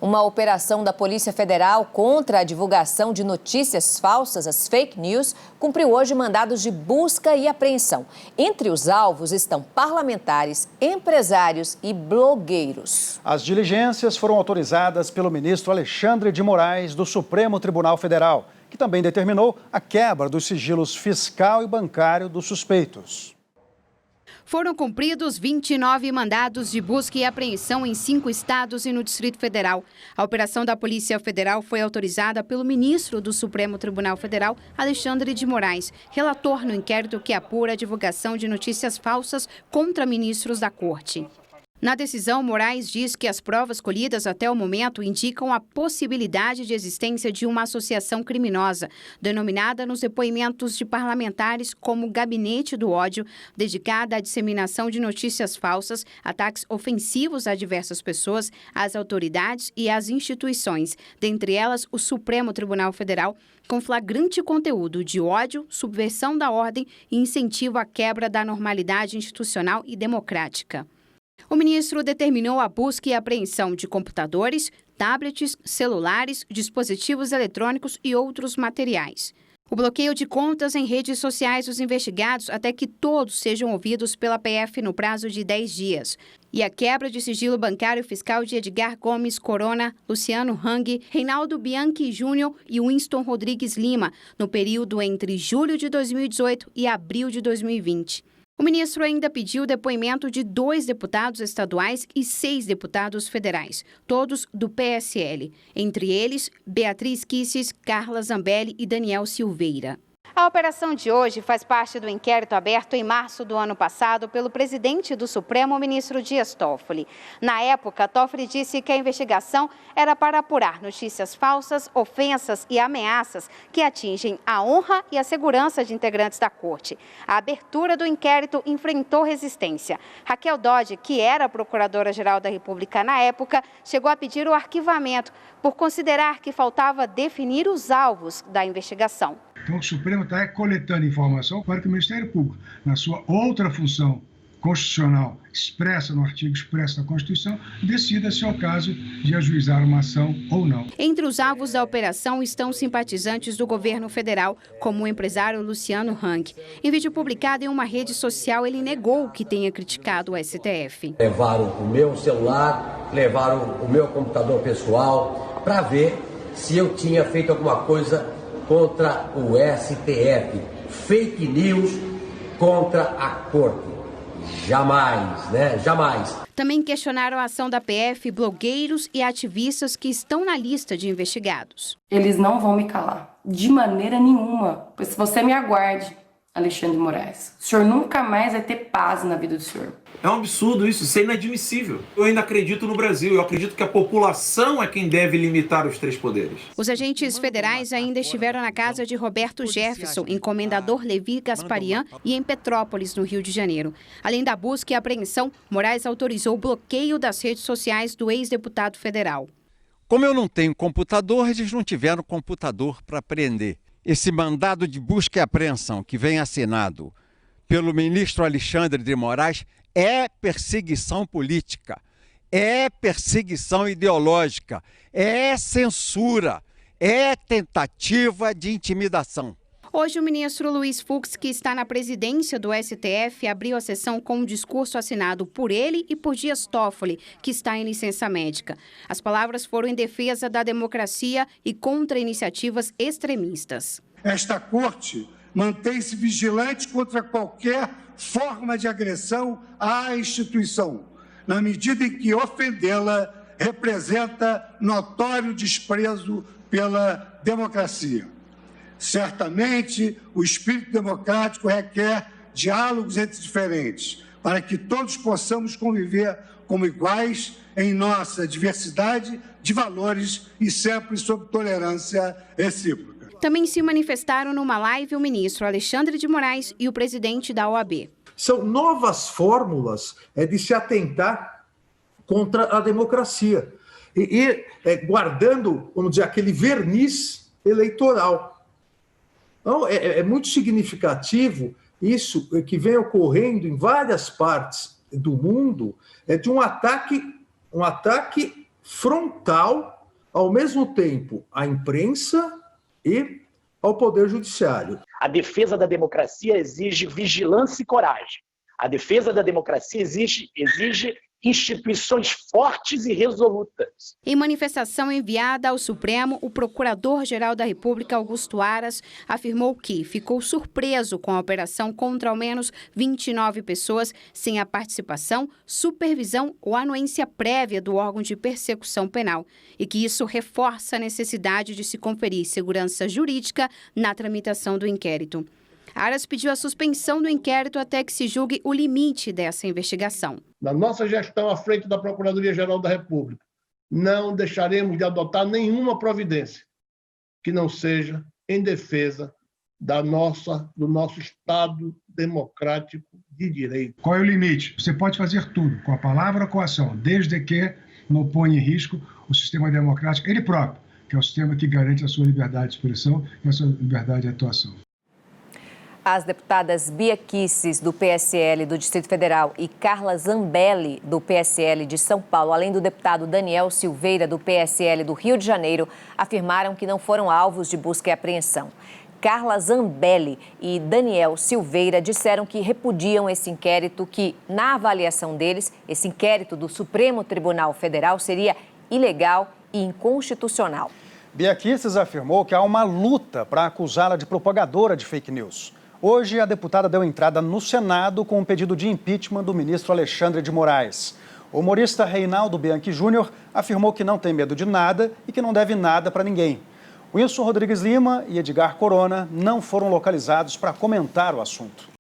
Uma operação da Polícia Federal contra a divulgação de notícias falsas, as fake news, cumpriu hoje mandados de busca e apreensão. Entre os alvos estão parlamentares, empresários e blogueiros. As diligências foram autorizadas pelo ministro Alexandre de Moraes, do Supremo Tribunal Federal, que também determinou a quebra dos sigilos fiscal e bancário dos suspeitos. Foram cumpridos 29 mandados de busca e apreensão em 5 estados e no Distrito Federal. A operação da Polícia Federal foi autorizada pelo ministro do Supremo Tribunal Federal, Alexandre de Moraes, relator no inquérito que apura a divulgação de notícias falsas contra ministros da Corte. Na decisão, Moraes diz que as provas colhidas até o momento indicam a possibilidade de existência de uma associação criminosa, denominada nos depoimentos de parlamentares como Gabinete do Ódio, dedicada à disseminação de notícias falsas, ataques ofensivos a diversas pessoas, às autoridades e às instituições, dentre elas o Supremo Tribunal Federal, com flagrante conteúdo de ódio, subversão da ordem e incentivo à quebra da normalidade institucional e democrática. O ministro determinou a busca e apreensão de computadores, tablets, celulares, dispositivos eletrônicos e outros materiais. O bloqueio de contas em redes sociais dos investigados até que todos sejam ouvidos pela PF no prazo de 10 dias. E a quebra de sigilo bancário fiscal de Edgar Gomes Corona, Luciano Hang, Reinaldo Bianchi Júnior e Winston Rodrigues Lima, no período entre julho de 2018 e abril de 2020. O ministro ainda pediu o depoimento de 2 deputados estaduais e 6 deputados federais, todos do PSL. Entre eles, Beatriz Kisses, Carla Zambelli e Daniel Silveira. A operação de hoje faz parte do inquérito aberto em março do ano passado pelo presidente do Supremo, ministro Dias Toffoli. Na época, Toffoli disse que a investigação era para apurar notícias falsas, ofensas e ameaças que atingem a honra e a segurança de integrantes da Corte. A abertura do inquérito enfrentou resistência. Raquel Dodge, que era a procuradora-geral da República na época, chegou a pedir o arquivamento por considerar que faltava definir os alvos da investigação. Então, o Supremo está coletando informação para que o Ministério Público, na sua outra função constitucional expressa no artigo expresso da Constituição, decida se é o caso de ajuizar uma ação ou não. Entre os alvos da operação estão simpatizantes do governo federal, como o empresário Luciano Hang. Em vídeo publicado em uma rede social, ele negou que tenha criticado o STF. Levaram o meu celular, levaram o meu computador pessoal para ver se eu tinha feito alguma coisa contra o STF, fake news contra a Corte. Jamais, né? Jamais. Também questionaram a ação da PF, blogueiros e ativistas que estão na lista de investigados. Eles não vão me calar, de maneira nenhuma. Pois se você me aguarde, Alexandre de Moraes, o senhor nunca mais vai ter paz na vida do senhor. É um absurdo isso é inadmissível. Eu ainda acredito no Brasil, eu acredito que a população é quem deve limitar os 3 poderes. Os agentes federais ainda estiveram na casa de Roberto Jefferson, em Comendador Levi Gasparian e em Petrópolis, no Rio de Janeiro. Além da busca e apreensão, Moraes autorizou o bloqueio das redes sociais do ex-deputado federal. Como eu não tenho computador, eles não tiveram computador para prender. Esse mandado de busca e apreensão que vem assinado pelo ministro Alexandre de Moraes é perseguição política, é perseguição ideológica, é censura, é tentativa de intimidação. Hoje, o ministro Luiz Fux, que está na presidência do STF, abriu a sessão com um discurso assinado por ele e por Dias Toffoli, que está em licença médica. As palavras foram em defesa da democracia e contra iniciativas extremistas. Esta corte mantém-se vigilante contra qualquer forma de agressão à instituição, na medida em que ofendê-la representa notório desprezo pela democracia. Certamente, o espírito democrático requer diálogos entre diferentes, para que todos possamos conviver como iguais em nossa diversidade de valores e sempre sob tolerância recíproca. Também se manifestaram numa live o ministro Alexandre de Moraes e o presidente da OAB. São novas fórmulas de se atentar contra a democracia e guardando, vamos dizer, aquele verniz eleitoral. Então, é muito significativo isso que vem ocorrendo em várias partes do mundo, de um ataque frontal, ao mesmo tempo, à imprensa e ao Poder Judiciário. A defesa da democracia exige vigilância e coragem. A defesa da democracia exige instituições fortes e resolutas. Em manifestação enviada ao Supremo, o Procurador-Geral da República, Augusto Aras, afirmou que ficou surpreso com a operação contra ao menos 29 pessoas sem a participação, supervisão ou anuência prévia do órgão de persecução penal e que isso reforça a necessidade de se conferir segurança jurídica na tramitação do inquérito. Aras pediu a suspensão do inquérito até que se julgue o limite dessa investigação. Na nossa gestão à frente da Procuradoria-Geral da República, não deixaremos de adotar nenhuma providência que não seja em defesa do nosso Estado democrático de direito. Qual é o limite? Você pode fazer tudo, com a palavra ou com a ação, desde que não ponha em risco o sistema democrático, ele próprio, que é o sistema que garante a sua liberdade de expressão e a sua liberdade de atuação. As deputadas Bia Kicis, do PSL do Distrito Federal, e Carla Zambelli, do PSL de São Paulo, além do deputado Daniel Silveira, do PSL do Rio de Janeiro, afirmaram que não foram alvos de busca e apreensão. Carla Zambelli e Daniel Silveira disseram que repudiam esse inquérito, que, na avaliação deles, esse inquérito do Supremo Tribunal Federal seria ilegal e inconstitucional. Bia Kicis afirmou que há uma luta para acusá-la de propagadora de fake news. Hoje, a deputada deu entrada no Senado com um pedido de impeachment do ministro Alexandre de Moraes. O humorista Reinaldo Bianchi Júnior afirmou que não tem medo de nada e que não deve nada para ninguém. Wilson Rodrigues Lima e Edgar Corona não foram localizados para comentar o assunto.